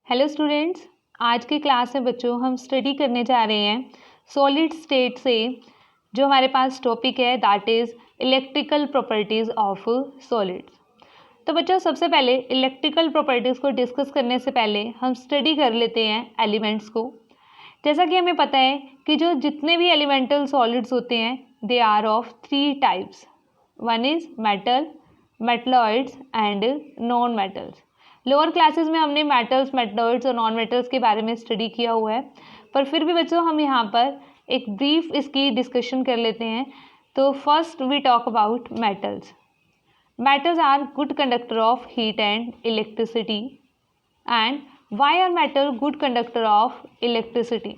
Hello students, आज की class में बच्चों हम स्टडी करने जा रहे हैं सॉलिड स्टेट से। जो हमारे पास टॉपिक है that is electrical properties of solids. तो बच्चों सबसे पहले इलेक्ट्रिकल प्रॉपर्टीज़ को डिस्कस करने से पहले हम स्टडी कर लेते हैं एलिमेंट्स को। जैसा कि हमें पता है कि जो जितने भी एलिमेंटल सॉलिड्स होते हैं they are of 3 types. One is metal, metalloids and non metals. Lower classes में हमने मेटल्स, मेटलॉइड्स और नॉन मेटल्स के बारे में स्टडी किया हुआ है, पर फिर भी बच्चों हम यहाँ पर एक ब्रीफ इसकी डिस्कशन कर लेते हैं। तो first we talk about metals. Metals are good conductor of heat and electricity. And why are metal good conductor of electricity?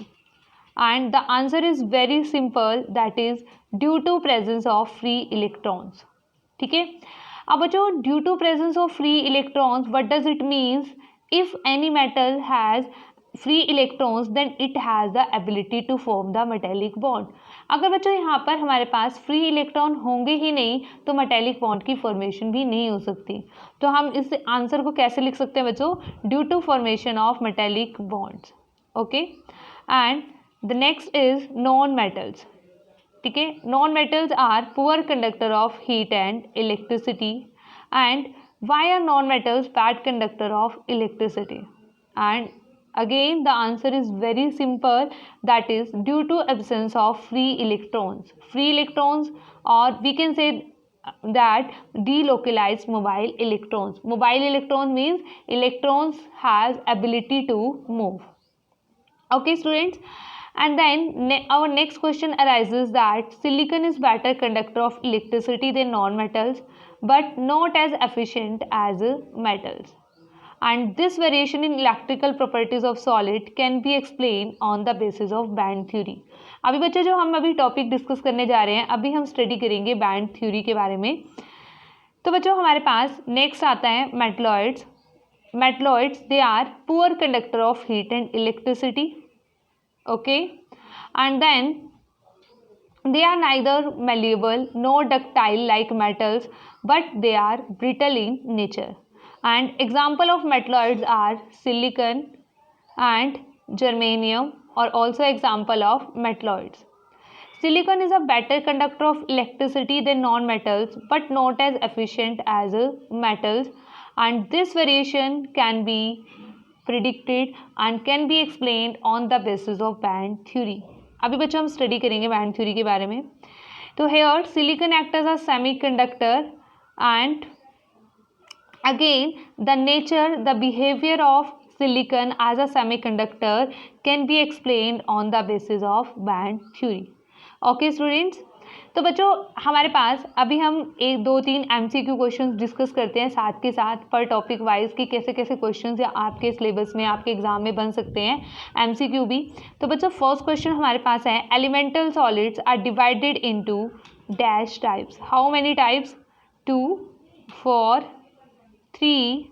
And the answer is very simple, that is due to presence of free electrons. ठीक है, अब बच्चों due to presence of free electrons what does it means? If any metal has free electrons then it has the ability to form the metallic bond. अगर बच्चों यहाँ पर हमारे पास free electron होंगे ही नहीं तो मेटेलिक बॉन्ड की फॉर्मेशन भी नहीं हो सकती। तो हम इस आंसर को कैसे लिख सकते हैं बच्चों? Due to formation of metallic bonds. Okay, and the next is non metals. ठीक है, non metals are poor conductor of heat and electricity. And why are non metals bad conductor of electricity? And again the answer is very simple, that is due to absence of free electrons. Free electrons और we can say that delocalized mobile electrons. Mobile electron means electrons has ability to move. Okay students, and then our next question arises that silicon is better conductor of electricity than non-metals but not as efficient as metals, and this variation in electrical properties of solid can be explained on the basis of band theory. अभी बच्चे जो हम अभी topic discuss करने जा रहे हैं, अभी हम स्टडी करेंगे बैंड थ्योरी के बारे में। तो बच्चों हमारे पास नेक्स्ट आता है metalloids. Metalloids they are poor conductor of heat and electricity. Okay, and then they are neither malleable nor ductile like metals, but they are brittle in nature. And example of metalloids are silicon and germanium, or also example of metalloids. Silicon is a better conductor of electricity than non-metals, but not as efficient as metals, and this variation can be predicted and can be explained on the basis of band theory. अभी बच्चों हम study करेंगे band theory के बारे में। तो here silicon act as a semiconductor, and again the nature, the behavior of silicon as a semiconductor can be explained on the basis of band theory. Okay students, तो बच्चों हमारे पास अभी हम 1, 2, 3 MCQ क्वेश्चंस डिस्कस करते हैं साथ के साथ पर टॉपिक वाइज कि कैसे कैसे क्वेश्चंस या आपके सिलेबस में आपके एग्जाम में बन सकते हैं, MCQ भी। तो बच्चों फर्स्ट क्वेश्चन हमारे पास है, elemental solids are divided into dash types. How many types? 2, 4, 3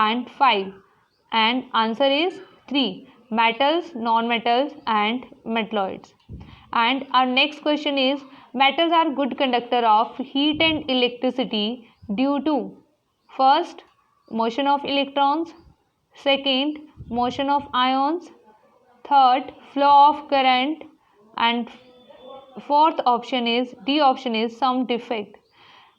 and 5, and answer is 3, metals, non-metals and metalloids. And our next question is, metals are good conductor of heat and electricity due to first motion of electrons, second motion of ions, third flow of current, and fourth option is D option is some defect.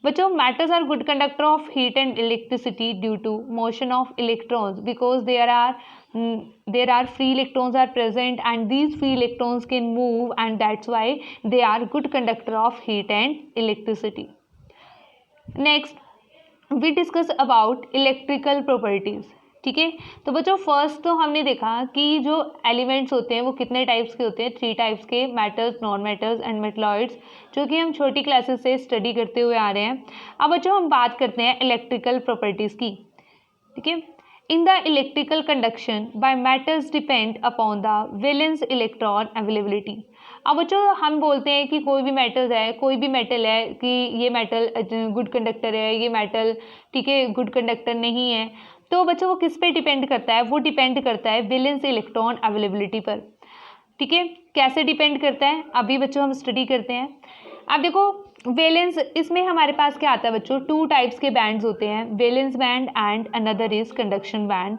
बच्चों metals are good conductor of heat and electricity due to motion of electrons because there are free electrons are present and these free electrons can move, and that's why they are good conductor of heat and electricity. Next we discuss about electrical properties. ठीक है, तो बच्चों first तो हमने देखा कि जो elements होते हैं वो कितने टाइप्स के होते हैं, 3 टाइप्स के, metals, non metals and metalloids, जो कि हम छोटी क्लासेस से स्टडी करते हुए आ रहे हैं। अब बच्चों हम बात करते हैं इलेक्ट्रिकल प्रॉपर्टीज़ की। ठीक है, in the electrical conduction by metals depend upon the valence electron availability. अब बच्चों हम बोलते हैं कि कोई भी मेटल है कि ये मेटल गुड कंडक्टर है, ये मेटल ठीक है गुड कंडक्टर नहीं है। तो बच्चों वो किस पे डिपेंड करता है? वो डिपेंड करता है वैलेंस इलेक्ट्रॉन अवेलेबिलिटी पर। ठीक है, कैसे डिपेंड करता है अभी बच्चों हम स्टडी करते हैं। अब देखो वैलेंस, इसमें हमारे पास क्या आता है बच्चों? 2 टाइप्स के बैंड्स होते हैं, valence band and another is conduction band.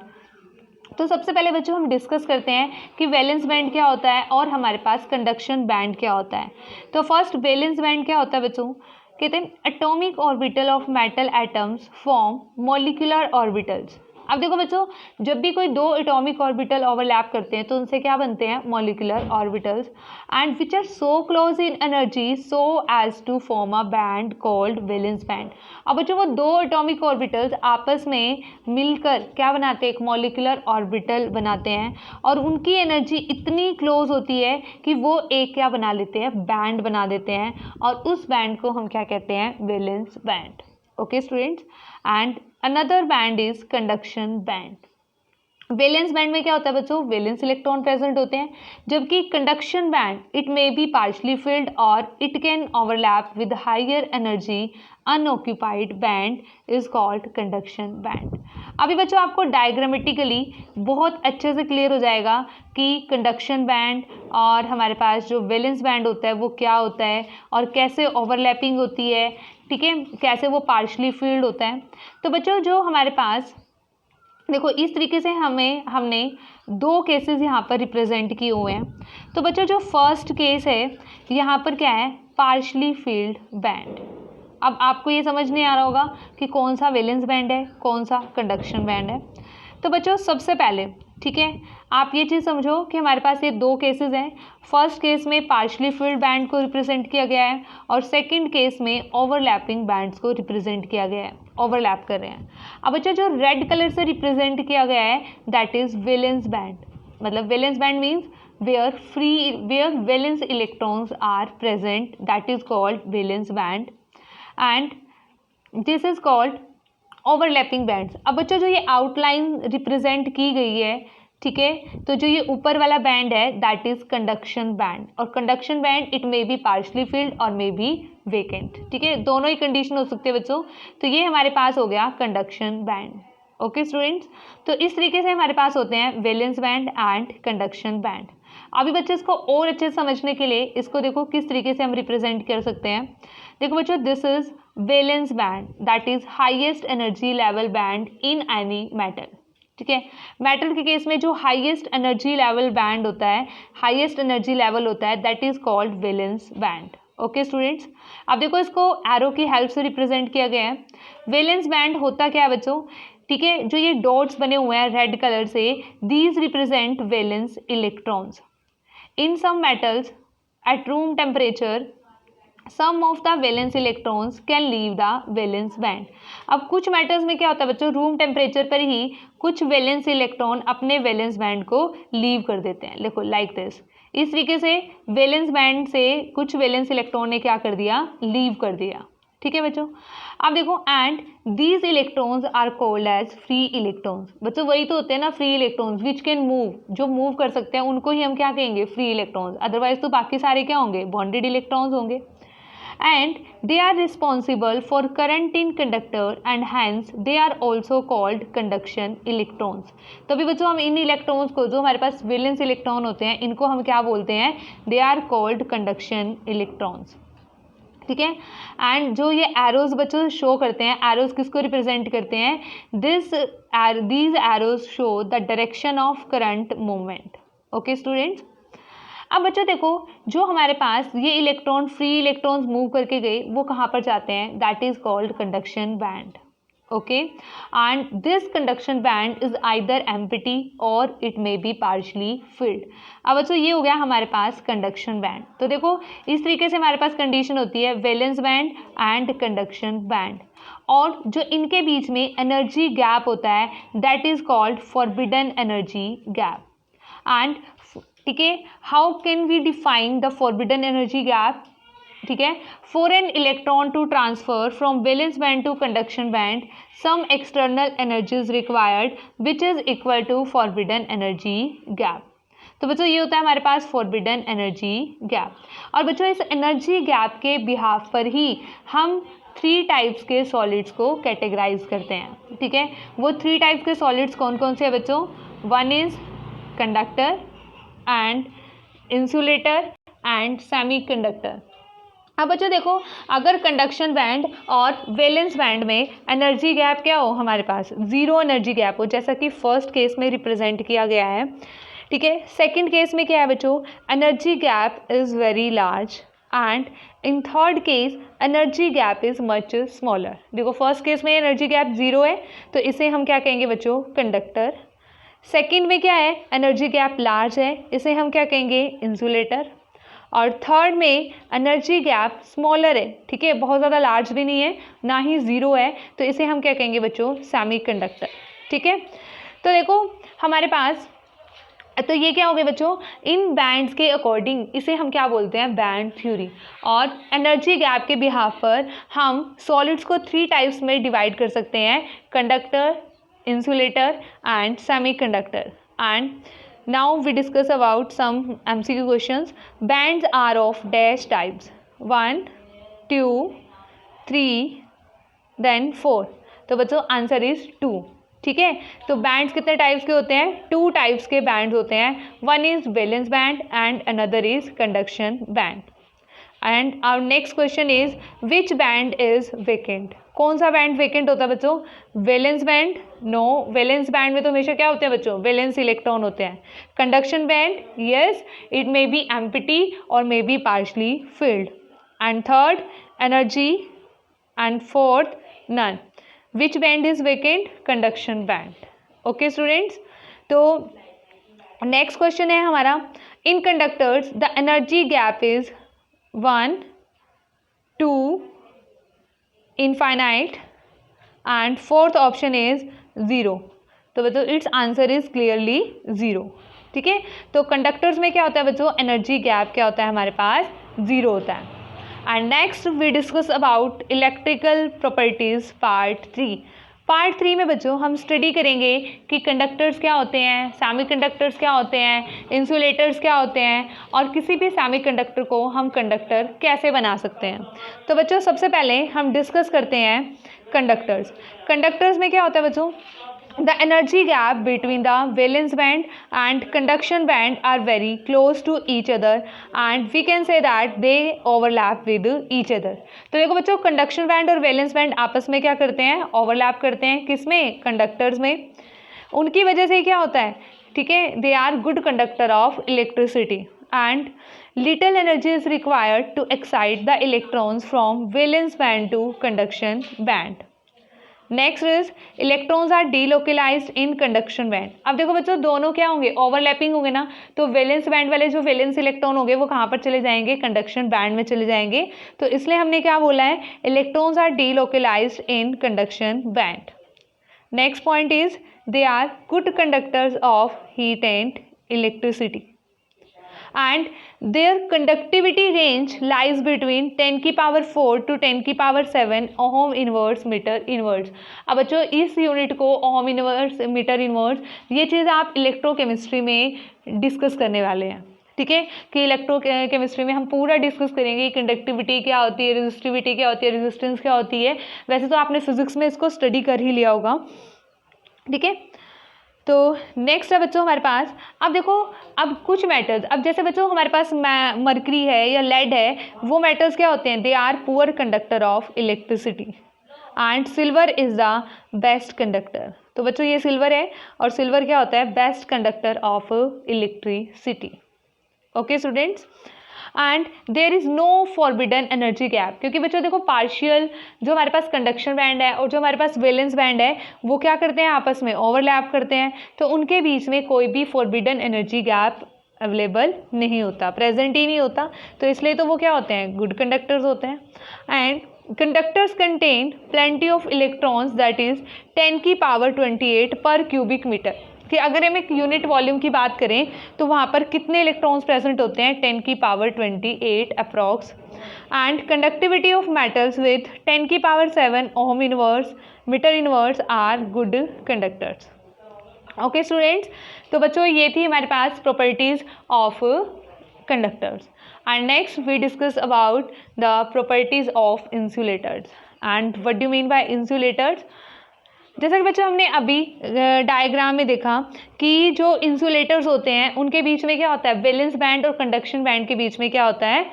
तो सबसे पहले बच्चों हम डिस्कस करते हैं कि वैलेंस बैंड क्या होता है और हमारे पास कंडक्शन बैंड क्या होता है। तो फर्स्ट वैलेंस बैंड क्या होता है बच्चों, कहते हैं atomic orbital of metal atoms form molecular orbitals. अब देखो बच्चों, जब भी कोई दो एटॉमिक ऑर्बिटल ओवरलैप करते हैं तो उनसे क्या बनते हैं, molecular orbitals, and which are so close in energy so as to form a band called valence band. अब बच्चों वो दो एटॉमिक ऑर्बिटल्स आपस में मिलकर क्या बनाते हैं, एक मॉलिक्यूलर ऑर्बिटल बनाते हैं और उनकी एनर्जी इतनी क्लोज होती है कि वो एक क्या बना लेते हैं, बैंड बना देते हैं, और उस बैंड को हम क्या कहते हैं, valence band. Okay students, and another band is conduction band. Valence band में क्या होता है बच्चों, वैलेंस इलेक्ट्रॉन प्रेजेंट होते हैं, जबकि conduction band it may be partially filled और it can overlap with higher energy unoccupied band is called conduction band. अभी बच्चों आपको डायग्रामेटिकली बहुत अच्छे से क्लियर हो जाएगा कि कंडक्शन बैंड और हमारे पास जो वैलेंस बैंड होता है वो क्या होता है और कैसे ओवरलैपिंग होती है, ठीक है, कैसे वो पार्शली फील्ड होता है। तो बच्चों जो हमारे पास देखो इस तरीके से हमने दो केसेस यहाँ पर रिप्रेजेंट किए हुए हैं। तो बच्चों जो फर्स्ट केस है यहाँ पर क्या है, पार्शली फील्ड बैंड। अब आपको ये समझ नहीं आ रहा होगा कि कौन सा वैलेंस बैंड है, कौन सा कंडक्शन बैंड है। तो बच्चों सबसे पहले ठीक है आप ये चीज़ समझो कि हमारे पास ये दो केसेस हैं। फर्स्ट केस में पार्शली फील्ड बैंड को रिप्रेजेंट किया गया है और सेकंड केस में ओवरलैपिंग बैंड्स को रिप्रेजेंट किया गया है, ओवरलैप कर रहे हैं। अब बच्चों जो रेड कलर से रिप्रेजेंट किया गया है दैट इज वैलेंस बैंड। मतलब valence band means where valence electrons are present, that is called valence band, and this is called overlapping bands। अब बच्चों जो ये आउटलाइन रिप्रेजेंट की गई है, ठीक है, तो जो ये ऊपर वाला बैंड है दैट इज कंडक्शन बैंड, और conduction band it may be partially filled और मे बी वेकेंट, ठीक है, दोनों ही कंडीशन हो सकते हैं बच्चों। तो ये हमारे पास हो गया कंडक्शन बैंड। ओके स्टूडेंट्स, तो इस तरीके से हमारे पास होते हैं valence band and conduction band. अभी बच्चे इसको और अच्छे से समझने के लिए इसको देखो किस तरीके से हम रिप्रेजेंट कर सकते हैं। देखो बच्चों this is valence band that is highest energy level band in any metal, ठीक है। मेटल के केस में जो हाईएस्ट एनर्जी लेवल बैंड होता है, हाईएस्ट एनर्जी लेवल होता है that is called valence band. Okay students, अब देखो इसको एरो की हेल्प से रिप्रेजेंट किया गया है। वैलेंस बैंड होता क्या है बच्चों, ठीक है, जो ये डॉट्स बने हुए हैं रेड कलर से, these represent valence electrons. In some metals at room temperature some of the valence electrons can leave the valence band. अब कुछ मेटल्स में क्या होता है बच्चों, रूम टेम्परेचर पर ही कुछ वैलेंस इलेक्ट्रॉन अपने वैलेंस बैंड को लीव कर देते हैं। देखो लाइक दिस, इस तरीके से वैलेंस बैंड से कुछ वैलेंस इलेक्ट्रॉन ने क्या कर दिया, लीव कर दिया, ठीक है बच्चों। अब देखो and these electrons are called as free electrons. बच्चों वही तो होते हैं ना free electrons, which can move, जो मूव कर सकते हैं उनको ही हम क्या कहेंगे, फ्री इलेक्ट्रॉन्स। अदरवाइज तो बाकी सारे क्या होंगे, बॉन्डेड इलेक्ट्रॉन्स होंगे। And they are responsible for current in conductor and hence they are also called conduction electrons. तो अभी बच्चों हम इन इलेक्ट्रॉन्स को, जो हमारे पास वैलेंस इलेक्ट्रॉन होते हैं, इनको हम क्या बोलते हैं, they are called conduction electrons, ठीक है। एंड जो ये एरोज बच्चों शो करते हैं, एरोज किसको रिप्रेजेंट करते हैं, these arrows show the direction of current movement. Okay students, अब बच्चों देखो जो हमारे पास ये इलेक्ट्रॉन फ्री इलेक्ट्रॉन्स मूव करके गए वो कहाँ पर जाते हैं, that is called conduction band. Okay, and this conduction band is either empty और it may be partially filled. अब बच्चों ये हो गया हमारे पास कंडक्शन बैंड। तो देखो इस तरीके से हमारे पास कंडीशन होती है valence band and conduction band, और जो इनके बीच में एनर्जी गैप होता है that is called forbidden energy gap. And ठीक है, how can we define the forbidden energy gap, ठीक है, for an electron to transfer from valence band to conduction band some external energy is required which is equal to forbidden energy gap. तो बच्चों ये होता है हमारे पास forbidden energy gap. और बच्चों इस एनर्जी गैप के बिहाफ पर ही हम 3 टाइप्स के सॉलिड्स को कैटेगराइज करते हैं, ठीक है। वो 3 टाइप्स के सॉलिड्स कौन कौन से हैं बच्चों, one is conductor and insulator and semiconductor. अब बच्चों देखो, अगर कंडक्शन बैंड और वैलेंस बैंड में एनर्जी गैप क्या हो, हमारे पास ज़ीरो एनर्जी गैप हो, जैसा कि फर्स्ट केस में रिप्रेजेंट किया गया है, ठीक है। सेकंड केस में क्या है बच्चों, energy gap is very large and in third case energy gap is much smaller. देखो फर्स्ट केस में एनर्जी गैप ज़ीरो है, तो इसे हम क्या कहेंगे बच्चों, कंडक्टर। सेकंड में क्या है, एनर्जी गैप लार्ज है, इसे हम क्या कहेंगे, इंसुलेटर। और थर्ड में एनर्जी गैप स्मॉलर है, ठीक है, बहुत ज़्यादा लार्ज भी नहीं है, ना ही ज़ीरो है, तो इसे हम क्या कहेंगे बच्चों, सेमीकंडक्टर, ठीक है। तो देखो हमारे पास, तो ये क्या हो गए बच्चों, इन बैंड्स के अकॉर्डिंग इसे हम क्या बोलते हैं, बैंड थ्योरी। और एनर्जी गैप के बिहाफ पर हम सॉलिड्स को 3 टाइप्स में डिवाइड कर सकते हैं, conductor, insulator and semiconductor. And now we discuss about some MCQ questions. Bands are of dash types, 1 2 3 then 4। तो बच्चों आंसर इज 2, ठीक है। तो बैंड्स कितने टाइप्स के होते हैं, 2 टाइप्स के बैंड्स होते हैं, one is valence band and another is conduction band. And our next question is which band is vacant. कौन सा बैंड वेकेंट होता है बच्चों, valence band, no, valence band में तो हमेशा क्या होते हैं बच्चों, वैलेंस इलेक्ट्रॉन होते हैं। Conduction band, yes, it may be empty और may be partially filled. And third energy and fourth none. Which band is vacant, conduction band. Okay students, तो नेक्स्ट क्वेश्चन है हमारा, in conductors the energy gap is 1 2 infinite and fourth option is 0। तो बच्चों it's answer is clearly 0, ठीक है। तो conductors में क्या होता है बच्चों, एनर्जी गैप क्या होता है, हमारे पास 0 होता है। And next we discuss about electrical properties part 3। Part 3 में बच्चों हम स्टडी करेंगे कि कंडक्टर्स क्या होते हैं, सेमीकंडक्टर्स क्या होते हैं, इंसुलेटर्स क्या होते हैं, और किसी भी सेमीकंडक्टर को हम कंडक्टर कैसे बना सकते हैं। तो बच्चों सबसे पहले हम डिस्कस करते हैं कंडक्टर्स। कंडक्टर्स में क्या होता है बच्चों, the energy gap between the valence band and conduction band are very close to each other and we can say that they overlap with each other। तो देखो बच्चों कंडक्शन बैंड और वैलेंस बैंड आपस में क्या करते हैं, ओवरलैप करते हैं, किसमें, कंडक्टर्स में। उनकी वजह से क्या होता है, ठीक है, they are good conductor of electricity and little energy is required to excite the electrons from valence band to conduction band। Next is electrons are delocalised in conduction band. अब देखो बच्चों दोनों क्या होंगे, ओवरलैपिंग होंगे ना, तो वैलेंस बैंड वाले जो वैलेंस इलेक्ट्रॉन होंगे वो कहाँ पर चले जाएंगे, कंडक्शन बैंड में चले जाएंगे। तो इसलिए हमने क्या बोला है, electrons are delocalised in conduction band. Next point is they are good conductors of heat and electricity and their conductivity range lies between 10 की पावर 4 to 10 की power 7 ohm inverse metre inverse. अब बच्चों इस यूनिट को ओम inverse metre inverse, ये चीज़ आप electrochemistry में discuss करने वाले हैं, ठीक है, कि इलेक्ट्रोकेमिस्ट्री में हम पूरा डिस्कस करेंगे कंडक्टिविटी क्या होती है, रेजिस्टिविटी क्या होती है, रेजिस्टेंस क्या होती है। वैसे तो आपने फिजिक्स में इसको स्टडी कर ही लिया होगा, ठीक है। तो नेक्स्ट है बच्चों हमारे पास, अब देखो अब कुछ मेटल्स, अब जैसे बच्चों हमारे पास मरकरी है या लेड है, वो मेटल्स क्या होते हैं, they are poor conductor of electricity and silver is the best conductor. तो बच्चों ये सिल्वर है और सिल्वर क्या होता है, best conductor of electricity. Okay students, and there is no forbidden energy gap, क्योंकि बच्चों देखो पार्शियल जो हमारे पास कंडक्शन बैंड है और जो हमारे पास वैलेंस बैंड है वो क्या करते हैं, आपस में ओवरलैप करते हैं, तो उनके बीच में कोई भी फॉरबिडन एनर्जी गैप अवेलेबल नहीं होता, प्रेजेंट ही नहीं होता। तो इसलिए तो वो क्या होते हैं, गुड कंडक्टर्स होते हैं। And conductors contain plenty of electrons that is 10 की पावर 28 पर क्यूबिक मीटर, कि अगर हम एक यूनिट वॉल्यूम की बात करें तो वहाँ पर कितने इलेक्ट्रॉन्स प्रेजेंट होते हैं, 10 की power 28 approx. And conductivity of metals with 10 की power 7 ohm inverse metre inverse are good conductors. Okay students, तो बच्चों ये थी हमारे पास properties of conductors. And next we discuss about the properties of insulators. And what do you mean by insulators, जैसा कि बच्चों हमने अभी डायग्राम में देखा कि जो इंसुलेटर्स होते हैं उनके बीच में क्या होता है, वैलेंस बैंड और कंडक्शन बैंड के बीच में क्या होता है,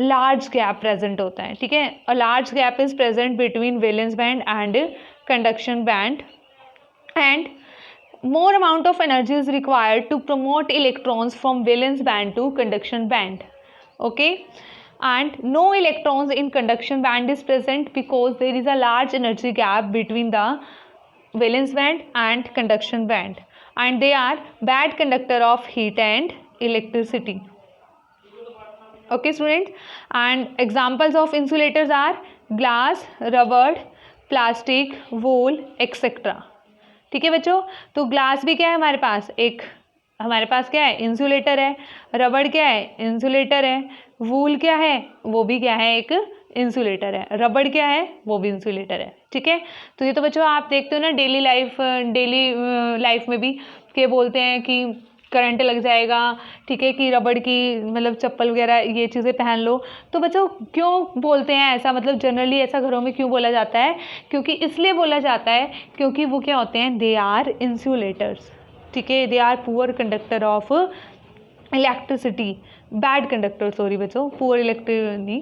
लार्ज गैप प्रेजेंट होता है, ठीक है। A large gap is present between valence band and conduction band and more amount of energy is required to promote electrons from valence band to conduction band. Okay, and no electrons in conduction band is present because there is a large energy gap between the valence band and conduction band, and they are bad conductor of heat and electricity. Okay students, and examples of insulators are glass, rubber, plastic, wool, etc. ठीक है बच्चों, तो glass भी क्या है हमारे पास, एक हमारे पास क्या है, इंसुलेटर है। रबड़ क्या है, इंसुलेटर है। वूल क्या है, वो भी क्या है, एक इंसुलेटर है। रबड़ क्या है, वो भी इंसुलेटर है, ठीक है। तो ये तो बच्चों आप देखते हो ना डेली लाइफ में भी के बोलते हैं कि करंट लग जाएगा, ठीक है, कि रबड़ की मतलब चप्पल वगैरह ये चीज़ें पहन लो। तो बच्चों क्यों बोलते हैं ऐसा, मतलब जनरली ऐसा घरों में क्यों बोला जाता है, क्योंकि इसलिए बोला जाता है क्योंकि वो क्या होते हैं, दे आर इंसुलेटर्स, ठीक है। They are poor conductor of electricity, bad conductor, sorry बच्चों, पुअर इलेक्ट्रिक नहीं,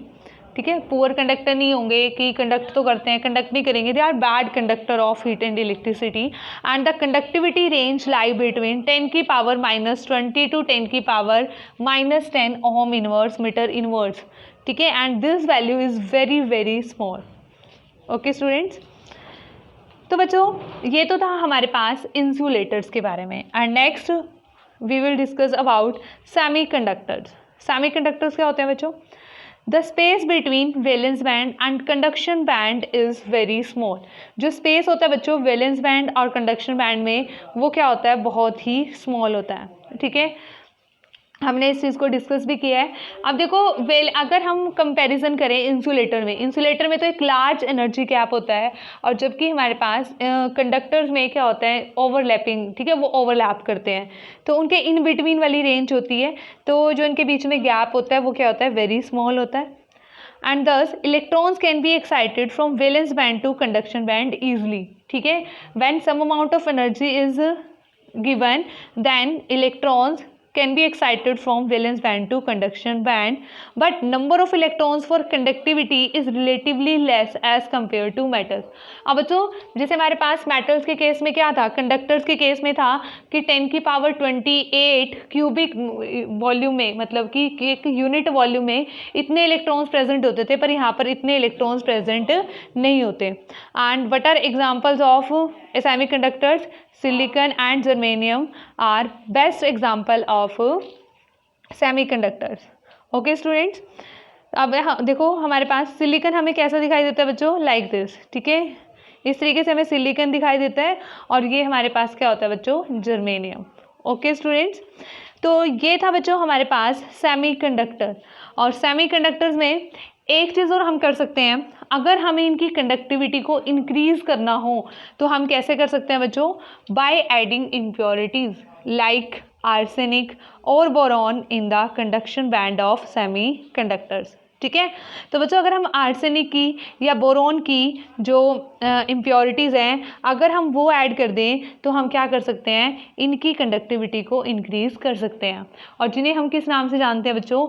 ठीक है, पुअर कंडक्टर नहीं होंगे कि कंडक्ट तो करते हैं, कंडक्ट नहीं करेंगे। They are bad conductor of heat and electricity and the conductivity range lie between 10 की पावर -20 टू 10 की power -10 ohm inverse metre inverse, ठीक है, and this value is very very small. Okay students, तो बच्चों ये तो था हमारे पास इंसुलेटर्स के बारे में, and next we will discuss about semiconductors. Semiconductors क्या होते हैं बच्चों, the space between valence band and conduction band is very small. जो स्पेस होता है बच्चों वैलेंस बैंड और कंडक्शन बैंड में, वो क्या होता है, बहुत ही स्मॉल होता है, ठीक है। हमने इस चीज़ को डिस्कस भी किया है। अब देखो अगर हम कंपैरिजन करें इंसुलेटर में तो एक लार्ज एनर्जी गैप होता है, और जबकि हमारे पास कंडक्टर्स में क्या होता है, ओवरलैपिंग, ठीक है, वो ओवरलैप करते हैं, तो उनके इन बिटवीन वाली रेंज होती है, तो जो इनके बीच में गैप होता है वो क्या होता है, वेरी स्मॉल होता है। And thus electrons can be excited from valence band to conduction band easily, ठीक है। When some amount of energy is given then electrons can be excited from valence band to conduction band, but number of electrons for conductivity is relatively less as compared to metals. अब बच्चों जैसे हमारे पास metals के case में क्या था, conductors के case में था कि 10 की पावर 28 क्यूबिक वॉल्यूम में, मतलब कि एक यूनिट वॉल्यूम में इतने इलेक्ट्रॉन्स प्रेजेंट होते थे, पर यहाँ पर इतने इलेक्ट्रॉन्स प्रेजेंट नहीं होते। And what are examples of semiconductors, silicon and germanium are best example of semiconductors. Okay students, अब देखो हमारे पास सिलिकन हमें कैसा दिखाई देता है बच्चों, लाइक दिस, ठीक है, इस तरीके से हमें सिलिकन दिखाई देता है, और ये हमारे पास क्या होता है बच्चों, जर्मेनियम। ओके स्टूडेंट्स, तो ये था बच्चों हमारे पास सेमीकंडक्टर। और सेमीकंडक्टर्स में एक चीज़ और हम कर सकते हैं, अगर हमें इनकी कंडक्टिविटी को इंक्रीज करना हो तो हम कैसे कर सकते हैं बच्चों, by adding impurities like arsenic और boron in the conduction band of semiconductors, ठीक है। तो बच्चों अगर हम आर्सेनिक की या बोरॉन की जो इम्प्योरिटीज़ हैं, अगर हम वो ऐड कर दें तो हम क्या कर सकते हैं, इनकी कंडक्टिविटी को इंक्रीज़ कर सकते हैं, और जिन्हें हम किस नाम से जानते हैं बच्चों,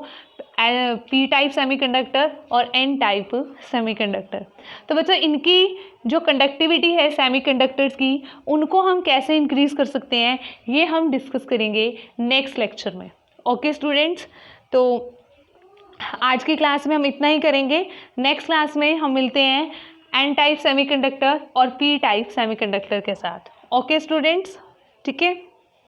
पी टाइप सेमीकंडक्टर और एन टाइप सेमीकंडक्टर। तो बच्चों इनकी जो कंडक्टिविटी है सेमीकंडक्टर्स की, उनको हम कैसे इंक्रीज़ कर सकते हैं, ये हम डिस्कस करेंगे नेक्स्ट लेक्चर में। ओके स्टूडेंट्स, तो आज की क्लास में हम इतना ही करेंगे। नेक्स्ट क्लास में हम मिलते हैं एन टाइप सेमीकंडक्टर और पी टाइप सेमीकंडक्टर के साथ। ओके स्टूडेंट्स, ठीक है।